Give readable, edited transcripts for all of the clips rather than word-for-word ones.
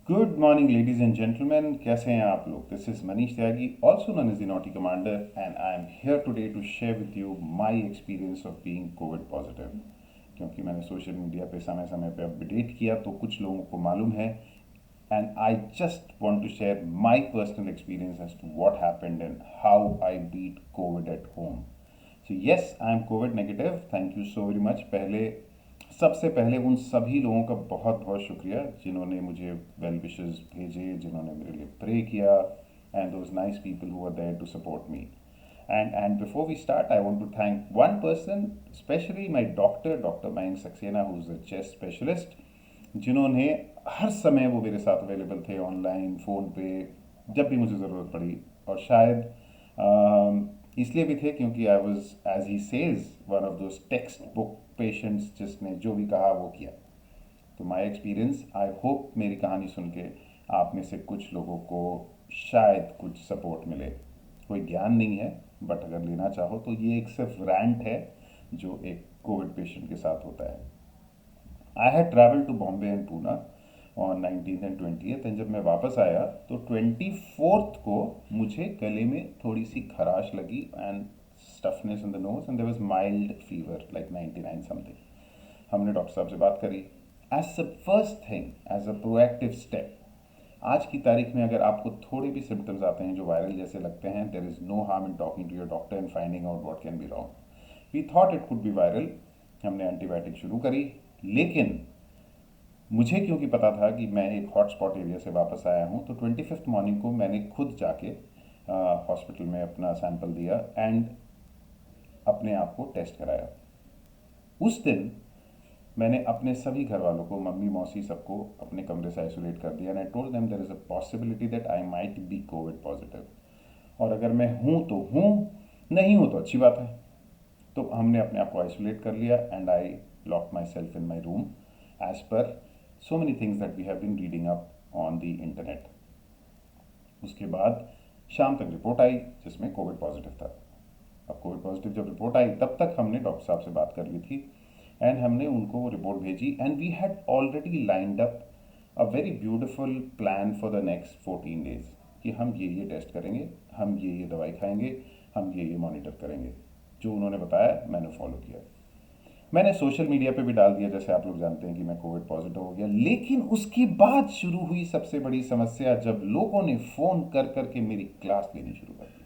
Good morning ladies and gentleman, कैसे हैं आप लोग? This is Manish Tyagi, also known as the naughty commander, and I am here today to share with you my experience of being covid positive. क्योंकि मैंने social media पे समय समय पे अपडेट किया तो कुछ लोगों को मालूम है, and I just want to share my personal experience as to what happened and how I beat covid at home. So yes, I am covid negative. Thank you so very much. सबसे पहले उन सभी लोगों का बहुत बहुत शुक्रिया जिन्होंने मुझे वेल विशेस भेजे, जिन्होंने मेरे लिए प्रे किया, and those nice people who are there to support me. And before we start, I want to thank one person, especially my Dr. Mayank Saxena, who's a chest specialist, जिन्होंने हर समय वो मेरे साथ अवेलेबल थे, online, phone पे, जब भी मुझे ज़रूरत पड़ी। और शायद इसलिए भी थे क्योंकि I was, as he says, one of those textbook patients जिसने जो भी कहा वो किया। तो माय एक्सपीरियंस, आई होप मेरी कहानी सुन के आप में से कुछ लोगों को शायद कुछ सपोर्ट मिले। कोई ज्ञान नहीं है, बट अगर लेना चाहो तो ये एक सिर्फ रैंट है जो एक कोविड पेशेंट के साथ होता है। I had travel to Bombay and Poona on 19th and 20th, and जब मैं वापस आया तो 24th को मुझे गले में थोड़ी सी खराश लगी and stuffness in the nose, and there was mild fever like 99 something. हमने डॉक्टर साहब से बात करी। As a first thing, as a proactive step, आज की तारीख में अगर आपको थोड़े भी सिम्टम्स आते हैं जो वायरल जैसे लगते हैं, there is no harm in talking to your doctor and finding out what can be wrong. We thought it could be viral. हमने एंटीबायोटिक शुरू करी, लेकिन मुझे क्योंकि पता था कि मैं एक हॉटस्पॉट एरिया से वापस आया हूँ, तो 25th मॉर्निंग को मैंने खुद जाके हॉस्पिटल में अपना सैंपल दिया एंड अपने आप को टेस्ट कराया। उस दिन मैंने अपने सभी घर वालों को, मम्मी मौसी सबको, अपने कमरे से आइसोलेट कर दिया, and I told them there is a possibility that I might be covid positive, और अगर मैं हूँ तो हूँ, नहीं हूँ तो अच्छी बात है। तो हमने अपने आप को आइसोलेट कर लिया, and I lock myself in my room as per so many things that we have been reading up on the internet. उसके बाद शाम तक रिपोर्ट आई जिसमें कोविड पॉजिटिव था। अब कोविड पॉजिटिव जब रिपोर्ट आई तब तक हमने डॉक्टर साहब से बात कर ली थी, एंड हमने उनको वो रिपोर्ट भेजी, and we had already lined up a very beautiful plan for the next 14 days कि हम ये टेस्ट करेंगे, हम ये दवाई खाएंगे, हम ये मॉनिटर करेंगे। जो उन्होंने बताया मैंने फॉलो किया। मैंने सोशल मीडिया पे भी डाल दिया, जैसे आप लोग जानते हैं कि मैं कोविड पॉजिटिव हो गया। लेकिन उसके बाद शुरू हुई सबसे बड़ी समस्या, जब लोगों ने फ़ोन कर कर के मेरी क्लास लेनी शुरू कर दी।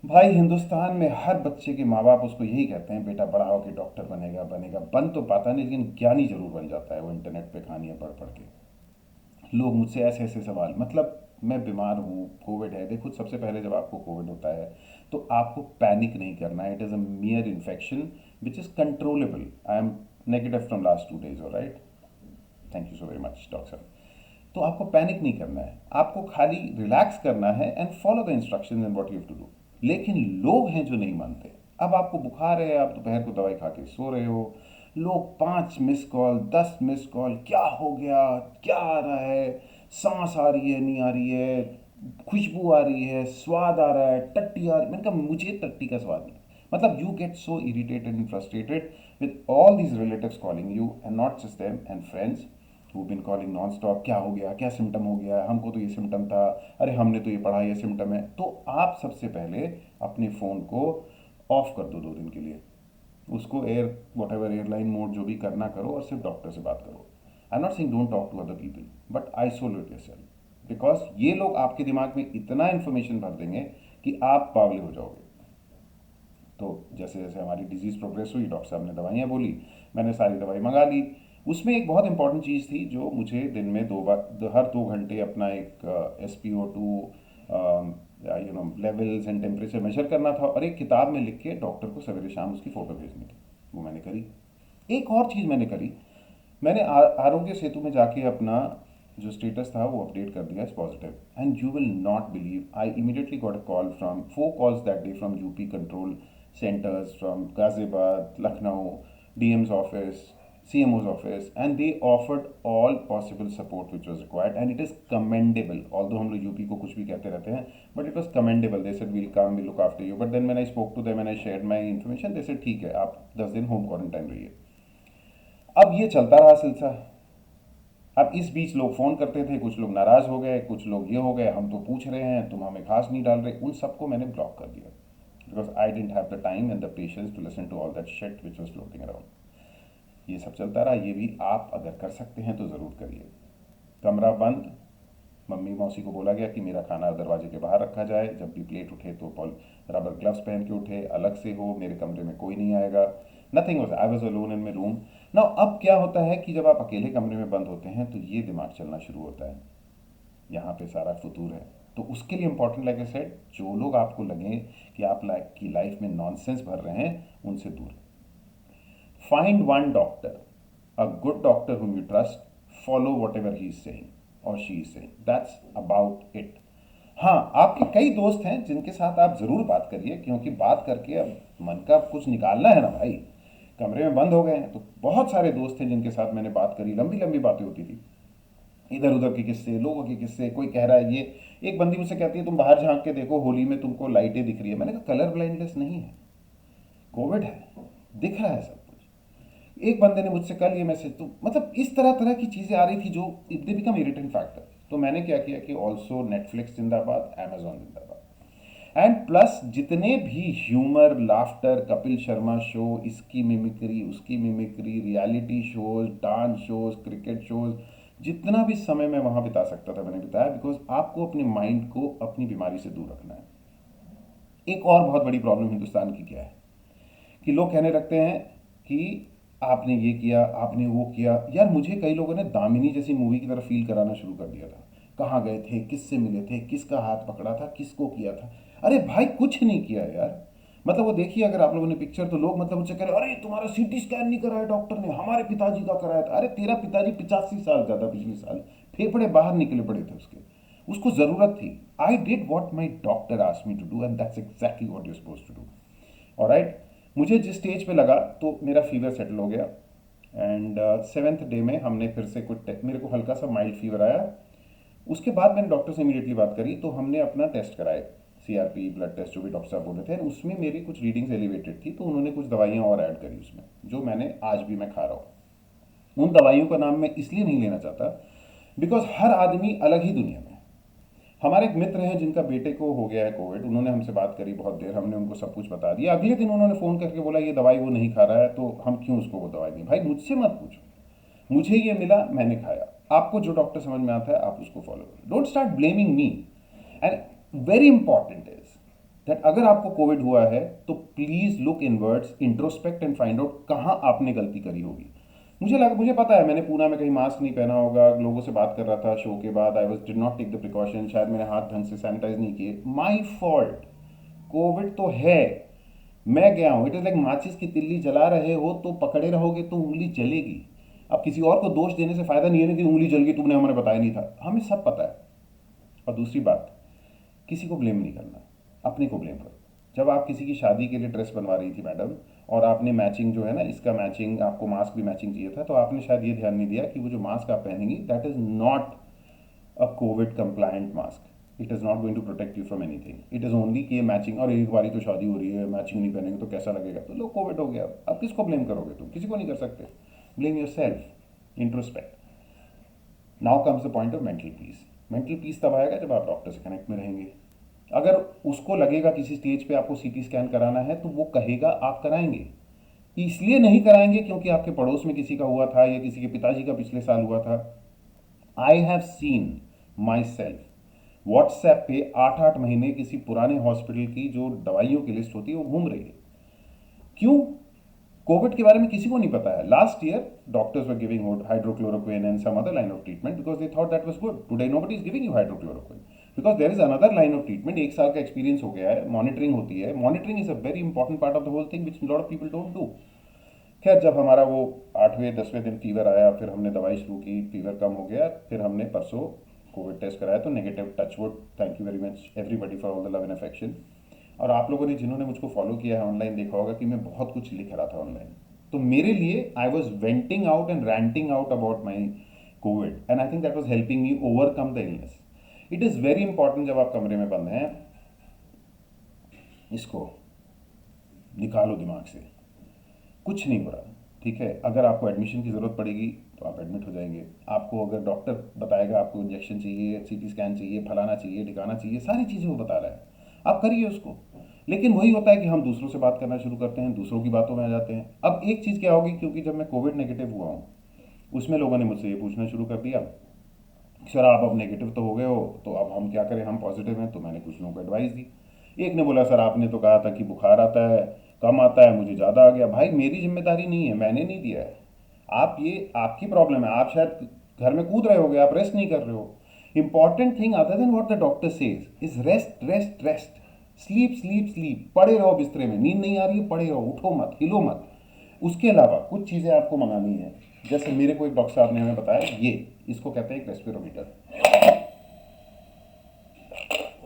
भाई, हिंदुस्तान में हर बच्चे के माँ बाप उसको यही कहते हैं, बेटा बड़ा होकर डॉक्टर बनेगा बनेगा। बन तो पाता नहीं, लेकिन ज्ञानी जरूर बन जाता है वो इंटरनेट पे कहानियाँ पढ़ पढ़ के। लोग मुझसे ऐसे ऐसे सवाल, मतलब मैं बीमार हूँ, कोविड है। देखो, सबसे पहले जब आपको कोविड होता है तो आपको पैनिक नहीं करना है। It is a मियर infection which is controllable. I am negative from last 2 days, और right. Thank you so very much doctor साहब। तो आपको पैनिक नहीं करना है, आपको खाली रिलैक्स करना है and follow the instructions and what you have to do. लेकिन लोग हैं जो नहीं मानते। अब आपको बुखार है, आप दोपहर को दवाई खा के सो रहे हो, लोग 5 मिस कॉल, 10 मिस कॉल, क्या हो गया, क्या आ रहा है, सांस आ रही है, नहीं आ रही है, खुशबू आ रही है, स्वाद आ रहा है, टट्टी आ रही है। मैंने कहा मुझे टट्टी का स्वाद नहीं। मतलब you get so irritated and frustrated with all these relatives calling you, and not just them, and friends who bin calling non stop, क्या हो गया, क्या सिम्टम हो गया, हमको तो ये सिम्टम था, अरे हमने तो ये पढ़ा, ये सिम्टम है। तो आप सबसे पहले अपने फ़ोन को ऑफ कर दो 2 दिन के लिए। उसको air what ever airline mode जो भी करना करो, और सिर्फ डॉक्टर से बात करो। I am not saying don't talk to other people, but isolate yourself, because ये लोग आपके दिमाग में इतना इन्फॉर्मेशन भर देंगे कि आप बावले हो जाओगे। तो जैसे जैसे हमारी डिजीज़ प्रोग्रेस हुई, डॉक्टर साहब ने दवाइयाँ बोली, मैंने सारी दवाई मंगा ली। उसमें एक बहुत इंपॉर्टेंट चीज़ थी जो मुझे दिन में 2 बार, हर 2 घंटे अपना एक SpO2 levels and temperature measure करना था, और एक किताब में लिख के डॉक्टर को सवेरे शाम उसकी फ़ोटो भेजनी थी। वो मैंने करी। एक और चीज़ मैंने करी, मैंने आरोग्य सेतु में जाके अपना जो स्टेटस था वो अपडेट कर दिया is positive, and you will not believe, I immediately got a call from 4 calls that day from UP control centres, from Ghaziabad, Lucknow, DM's office, CMO's office, and they offered all possible support which was required, and it is commendable. Although हम लोग UP को कुछ भी कहते रहते हैं, but it was commendable. They said we'll come, we look after you. But then when I spoke to them and I shared my information, they said ठीक है, आप 10 दिन होम क्वारंटाइन रहिए। अब ये चलता रहा सिलसिला। अब इस बीच लोग फ़ोन करते थे, कुछ लोग नाराज़ हो गए, कुछ लोग ये हो गए, हम तो पूछ रहे हैं, तुम हमें खास नहीं डाल रहे, उन सबको मैंने ब्लॉक कर दिया, because I didn't have the time and the patience to listen to all that shit which was floating around. ये सब चलता रहा। ये भी आप अगर कर सकते हैं तो ज़रूर करिए। कमरा बंद, मम्मी मौसी को बोला गया कि मेरा खाना दरवाजे के बाहर रखा जाए, जब भी प्लेट उठे तो पॉल रबर ग्लव्स पहन के उठे, अलग से हो, मेरे कमरे में कोई नहीं आएगा। Nothing was, I was alone in my room. ना अब क्या होता है कि जब आप अकेले कमरे में बंद होते हैं तो ये दिमाग चलना शुरू होता है, यहाँ पे सारा फतूर है। तो उसके लिए इंपॉर्टेंट, लाइक आई सेड, जो लोग आपको लगे कि आप की लाइफ में नॉनसेंस भर रहे हैं, उनसे दूर। Find one doctor, a good doctor whom you trust, follow whatever he is saying or she is saying. That's about it. हाँ, आपके कई दोस्त हैं जिनके साथ आप ज़रूर बात करिए, क्योंकि बात करके अब मन का कुछ निकालना है ना भाई। कमरे में बंद हो गए हैं तो बहुत सारे दोस्त हैं जिनके साथ मैंने बात करी, लंबी लंबी बातें होती थी, इधर उधर के किस्से, लोगों के किस्से। कोई कह रहा है ये, एक बंदी मुझसे कहती है तुम बाहर झांक के देखो, होली में तुमको लाइटें दिख रही है। मैंने कहा कलर ब्लाइंडनेस नहीं है, कोविड है, दिख रहा है सब कुछ। एक बंदे ने मुझसे कल ये मैसेज, तो मतलब इस तरह तरह की चीज़ें आ रही थी जो दे बिकम इरिटेंट फैक्टर। तो मैंने क्या किया कि ऑल्सो नेटफ्लिक्स जिंदाबाद, अमेजॉन जिंदाबाद, एंड प्लस जितने भी humour, laughter, Kapil Sharma show, इसकी मिमिक्री उसकी mimicry, reality shows, dance shows, cricket shows, जितना भी समय मैं वहां बिता सकता था मैंने बिताया, बिकॉज आपको अपने माइंड को अपनी बीमारी से दूर रखना है। एक और बहुत बड़ी प्रॉब्लम हिंदुस्तान की क्या है कि लोग कहने लगते हैं कि आपने ये किया, आपने वो किया। यार मुझे कई लोगों ने दामिनी जैसी मूवी की तरह फील कराना शुरू कर दिया था। कहाँ गए थे, किससे मिले थे, किसका हाथ पकड़ा था, किसको किया था। अरे भाई कुछ नहीं किया यार। मतलब वो देखिए अगर आप लोगों ने पिक्चर, तो लोग मतलब मुझसे कह रहे अरे तुम्हारा सीटी स्कैन नहीं कराया डॉक्टर ने, हमारे पिताजी का कराया था। अरे तेरा पिताजी 85 साल का था पिछले साल, फेफड़े बाहर निकले पड़े थे उसके, उसको जरूरत थी। I did what my doctor asked me to do and that's exactly what you suppose to do. Alright, मुझे जिस स्टेज पे लगा तो मेरा फीवर सेटल हो गया, एंड सेवेंथ डे में हमने फिर से कुछ मेरे को हल्का सा माइल्ड फीवर आया। उसके बाद मैंने डॉक्टर से इमीडिएटली बात करी, तो हमने अपना टेस्ट कराए, सीआरपी, ब्लड टेस्ट, जो भी डॉक्टर साहब बोल रहे थे। उसमें मेरी कुछ रीडिंग्स एलिवेटेड थी, तो उन्होंने कुछ दवाइयाँ और ऐड करी उसमें, जो मैंने आज भी मैं खा रहा हूँ। उन दवाइयों का नाम मैं इसलिए नहीं लेना चाहता बिकॉज हर आदमी अलग ही दुनिया में। हमारे एक मित्र हैं जिनका बेटे को हो गया है कोविड, उन्होंने हमसे बात करी बहुत देर, हमने उनको सब कुछ बता दिया। अगले दिन उन्होंने फ़ोन करके बोला ये दवाई वो नहीं खा रहा है, तो हम क्यों उसको वो दवाई दें। भाई मुझसे मत पूछो, मुझे ये मिला, मैंने खाया। आपको जो डॉक्टर समझ में आता है आप उसको फॉलो करो, don't start blaming me. And very important is that अगर आपको कोविड हुआ है तो please look inwards, introspect and find out कहाँ आपने गलती करी होगी। मुझे पता है मैंने पूना में कहीं मास्क नहीं पहना होगा, लोगों से बात कर रहा था शो के बाद, I was did not take the precaution, शायद मैंने हाथ ढंग से सैनिटाइज नहीं किए, माई फॉल्ट। कोविड तो है, मैं गया हूं। इट इज लाइक माचिस की तिल्ली जला रहे हो तो पकड़े रहोगे तो उंगली जलेगी। अब किसी और को दोष देने से फायदा नहीं है ना कि उंगली जल गई तुमने हमें बताया नहीं था, हमें सब पता है। और दूसरी बात, किसी को ब्लेम नहीं करना, अपने को ब्लेम करो। जब आप किसी की शादी के लिए ड्रेस बनवा रही थी मैडम, और आपने मैचिंग जो है ना, इसका मैचिंग, आपको मास्क भी मैचिंग चाहिए था, तो आपने शायद ये ध्यान नहीं दिया कि वो जो मास्क आप पहनेंगी that is not a COVID compliant mask. It is not going to protect you from anything. It is only कि ये मैचिंग, और एक बारी तो शादी हो रही है, मैचिंग नहीं पहनेंगे तो कैसा लगेगा, तो लो कोविड हो गया। अब किसको ब्लेम करोगे, तुम किसी को नहीं कर सकते। Blame your self, introspect. Now comes the point of mental peace. Mental peace तब आएगा जब आप डॉक्टर से कनेक्ट में रहेंगे। अगर उसको लगेगा किसी स्टेज पे आपको सीटी स्कैन कराना है तो वो कहेगा, आप कराएंगे। इसलिए नहीं कराएंगे क्योंकि आपके पड़ोस में किसी का हुआ था या किसी के पिताजी का पिछले साल हुआ था। I have seen my self WhatsApp पे 8-8 महीने किसी पुराने हॉस्पिटल की जो दवाइयों की लिस्ट होती है वो घूम रही है। क्यों? कोविड के बारे में किसी को नहीं पता है। Last year doctors were giving hydroxychloroquine and some other line of treatment because they thought that was good. Today nobody is giving you hydroxychloroquine because there is another line of treatment. एक साल का experience हो गया है, monitoring होती है। Monitoring is a very important part of the whole thing which lot of people don't do. खैर, जब हमारा वो 8वें 10वें दिन फीवर आया, फिर हमने दवाई शुरू की, फीवर कम हो गया, फिर हमने परसों कोविड टेस्ट कराया तो negative, touch wood, thank you very much everybody for all the love and affection. और आप लोगों ने जिन्होंने मुझको फॉलो किया है ऑनलाइन, देखा होगा कि मैं बहुत कुछ लिख रहा था ऑनलाइन। तो मेरे लिए I was venting out and ranting out about my covid, and I think that was helping me overcome the illness. It is very important जब आप कमरे में बंद हैं, इसको निकालो दिमाग से, कुछ नहीं हो रहा। ठीक है, अगर आपको एडमिशन की ज़रूरत पड़ेगी, तो आप एडमिट हो जाएंगे। आपको अगर डॉक्टर बताएगा आपको इंजेक्शन चाहिए, सीटी स्कैन चाहिए, फलाना चाहिए, ठिकाना चाहिए, सारी चीज़ें वो बता रहा है, आप करिए उसको। लेकिन वही होता है कि हम दूसरों से बात करना शुरू करते हैं, दूसरों की बातों में आ जाते हैं। अब एक चीज़ क्या होगी, क्योंकि जब मैं कोविड नेगेटिव हुआ हूँ उसमें लोगों ने मुझसे ये पूछना शुरू कर दिया, सर आप अब नेगेटिव तो हो गए हो, तो अब हम क्या करें, हम पॉजिटिव हैं। तो मैंने कुछ लोगों को एडवाइस दी। एक ने बोला सर आपने तो कहा था कि बुखार आता है, कम आता है, मुझे ज़्यादा आ गया। भाई मेरी जिम्मेदारी नहीं है, मैंने नहीं दिया है। आप ये आपकी प्रॉब्लम है, आप शायद घर में कूद रहे होगे, आप रेस्ट नहीं कर रहे हो। Important thing other than what the doctor says is rest rest rest. Sleep sleep sleep, पड़े रहो बिस्तरे में, नींद नहीं आ रही है पड़े रहो, उठो मत, हिलो मत। उसके अलावा कुछ चीज़ें आपको मंगानी है। जैसे मेरे को एक डॉक्टर साहब ने हमें बताया, ये इसको कहते हैं एक रेस्पिरोमीटर।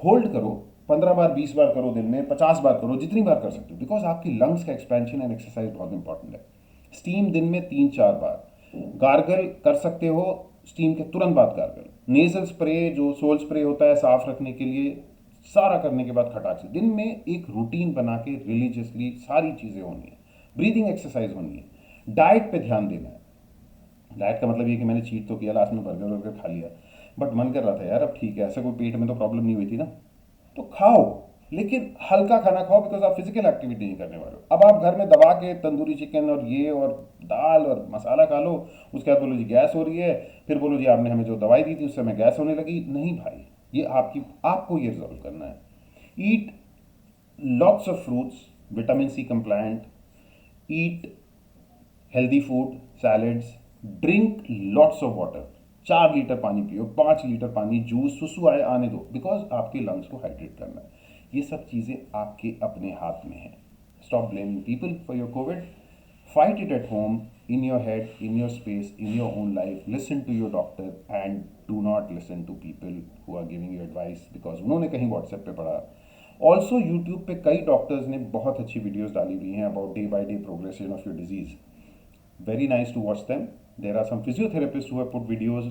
होल्ड करो, 15 बार 20 बार करो, दिन में 50 बार करो, जितनी बार कर सकते हो, बिकॉज आपकी लंग्स का एक्सपेंशन एंड एक्सरसाइज बहुत इंपॉर्टेंट है। स्टीम दिन में 3-4 बार, गार्गल कर सकते हो, स्टीम के तुरंत बाद गार्गल। नेजल स्प्रे जो सोल स्प्रे होता है साफ रखने के लिए, सारा करने के बाद खटाक से दिन में एक रूटीन बना के रिलीजियसली सारी चीज़ें होनी है। ब्रीदिंग एक्सरसाइज होनी है। डाइट पे ध्यान देना है। डाइट का मतलब ये कि मैंने चीट तो किया, लास्ट में बर्गर वर्गर खा लिया, बट मन कर रहा था यार अब ठीक है, ऐसा कोई पेट में तो प्रॉब्लम नहीं हुई थी ना, तो खाओ। लेकिन हल्का खाना खाओ, बिकॉज आप फिजिकल एक्टिविटी नहीं करने वाले हो। अब आप घर में दबा के तंदूरी चिकन और ये और दाल और मसाला खा लो, उसके बाद बोलो जी गैस हो रही है, फिर बोलो जी आपने हमें जो दवाई दी थी उससे हमें गैस होने लगी। नहीं भाई, ये आपको ये रिजॉल्व करना है। Eat lots of fruits, vitamin C compliant, eat healthy food, salads, drink lots of water. 4 litre पानी पियो, 5 लीटर पानी, जूस, सुसु आए आने दो, बिकॉज आपके लंग्स को हाइड्रेट करना है। ये सब चीज़ें आपके अपने हाथ में हैं। Stop blaming people for your Covid. Fight it at home, in your head, in your space, in your own life. Listen to your doctor and do not listen to people who are giving you advice because उन्होंने कहीं WhatsApp पे पढ़ा। Also YouTube पे कई doctors ने बहुत अच्छी videos डाली हुई हैं about day by day progression of your disease. Very nice to watch them. There are some physiotherapists who have put videos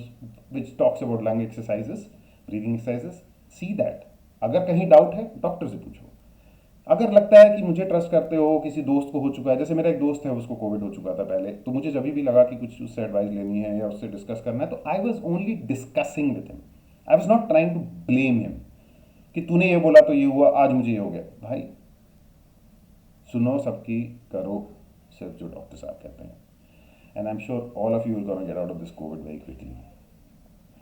which talks about lung exercises, breathing exercises. See that. अगर कहीं doubt है doctor से पूछो। अगर लगता है कि मुझे ट्रस्ट करते हो, किसी दोस्त को हो चुका है, जैसे मेरा एक दोस्त है उसको कोविड हो चुका था पहले, तो मुझे जब भी लगा कि कुछ उससे एडवाइस लेनी है या उससे डिस्कस करना है, तो I was only discussing with him. I was not trying to blame him कि तूने ये बोला तो ये हुआ, आज मुझे ये हो गया। भाई सुनो सबकी, करो सिर्फ जो डॉक्टर साहब कहते हैं। And I am sure all of you will gonna get out of this Covid very quickly.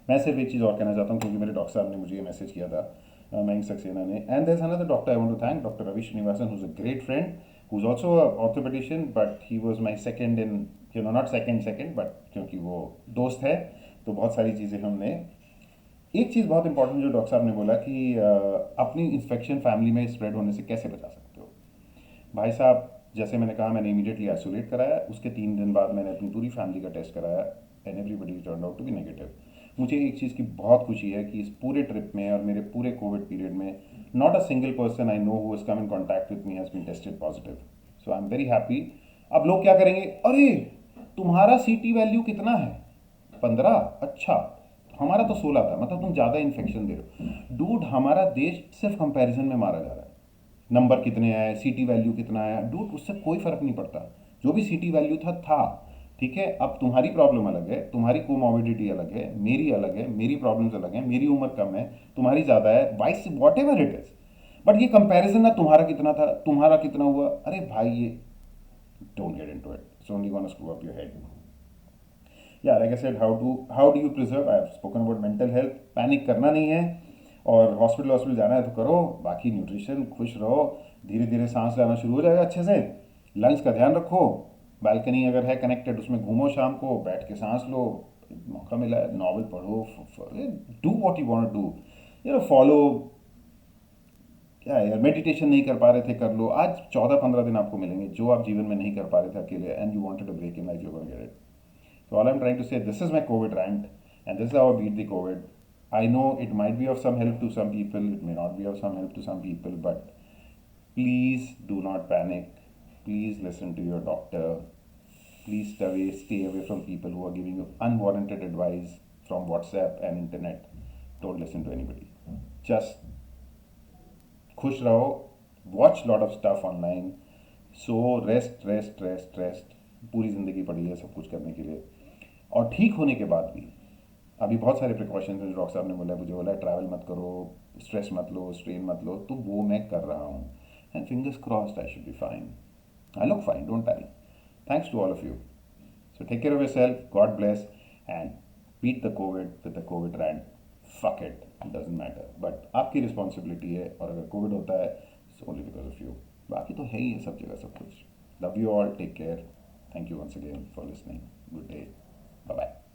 मैं सिर्फ एक चीज़ और कहना चाहता हूँ, क्योंकि मेरे डॉक्टर साहब ने मुझे ये मैसेज किया था, मयंक सक्सेना ने। And there is another doctor I want to thank, doctor Ravi Srinivasan, who is a great friend, who is also a orthopedician, but he was my second in, not second, but क्योंकि वो दोस्त है तो बहुत सारी चीज़ें हमने। एक चीज़ बहुत इंपॉर्टेंट जो डॉक्टर साहब ने बोला कि अपनी इन्फेक्शन फैमिली में स्प्रेड होने से कैसे बचा सकते हो। भाई साहब जैसे मैंने कहा, मैंने इमीडिएटली आइसोलेट कराया, उसके 3 दिन बाद मैंने अपनी पूरी फैमिली का टेस्ट कराया and everybody turn out to be negative. मुझे एक चीज़ की बहुत खुशी है कि इस पूरे ट्रिप में और मेरे पूरे कोविड पीरियड में not a single person I know who has come in contact with me has been tested positive. So I am very happy. अब लोग क्या करेंगे, अरे तुम्हारा सीटी वैल्यू कितना है, 15, अच्छा हमारा तो 16 था, मतलब तुम ज़्यादा इन्फेक्शन दे रहे हो। डूड हमारा देश सिर्फ कंपैरिजन में मारा जा रहा है। नंबर कितने आए, सीटी वैल्यू कितना आया, डूड उससे कोई फर्क नहीं पड़ता। जो भी सीटी वैल्यू था ठीक है। अब तुम्हारी प्रॉब्लम अलग है, तुम्हारी कोमॉर्बिडिटी अलग है, मेरी अलग है, मेरी प्रॉब्लम्स अलग हैं, मेरी उम्र कम है, तुम्हारी ज़्यादा है, vice what ever it is. But ये कंपैरिजन ना, तुम्हारा कितना था, तुम्हारा कितना हुआ, अरे भाई ये don't get into it, it's only gonna screw up your head. या like I said, how do you preserve, I have spoken about mental health. Panic करना नहीं है, और हॉस्पिटल जाना है तो करो, बाकी न्यूट्रिशन, खुश रहो, धीरे धीरे सांस लेना शुरू हो जाएगा अच्छे से। लंग्स का ध्यान रखो, बालकनी अगर है कनेक्टेड उसमें घूमो, शाम को बैठ के सांस लो, मौका मिला है नॉवल पढ़ो, do what you want do, follow. क्या है यार, मेडिटेशन नहीं कर पा रहे थे, कर लो। आज 14-15 दिन आपको मिलेंगे जो आप जीवन में नहीं कर पा रहे थे अकेले, and you wanted a break in life, you gonna get it. So all I'm trying to say, this is my COVID rant, and this is how I beat the COVID. I know it might be of some help to some people, it may not be of some help to some people, but please do not panic. Please listen to your doctor. Please stay away from people who are giving you unwarranted advice from WhatsApp and internet. Don't listen to anybody. Just खुश रहो, watch lot of stuff online. So rest. पूरी ज़िंदगी पड़ी है सब कुछ करने के लिए। और ठीक होने के बाद भी अभी बहुत सारे प्रिकॉशंस हैं जो डॉक्टर साहब ने बोला, मुझे बोला ट्रैवल मत करो, स्ट्रेस मत लो, स्ट्रेन मत लो, तो वो मैं कर रहा हूँ and fingers crossed I should be fine. I look fine, don't I. Thanks to all of you. So take care of yourself, God bless, and beat the COVID with the COVID rant. Fuck it, it doesn't matter. But आपकी responsibility है, और अगर Covid होता है it's only because of you. बाकी तो है ही है सब जगह सब कुछ. Love you all, take care. Thank you once again for listening. Good day. Bye bye.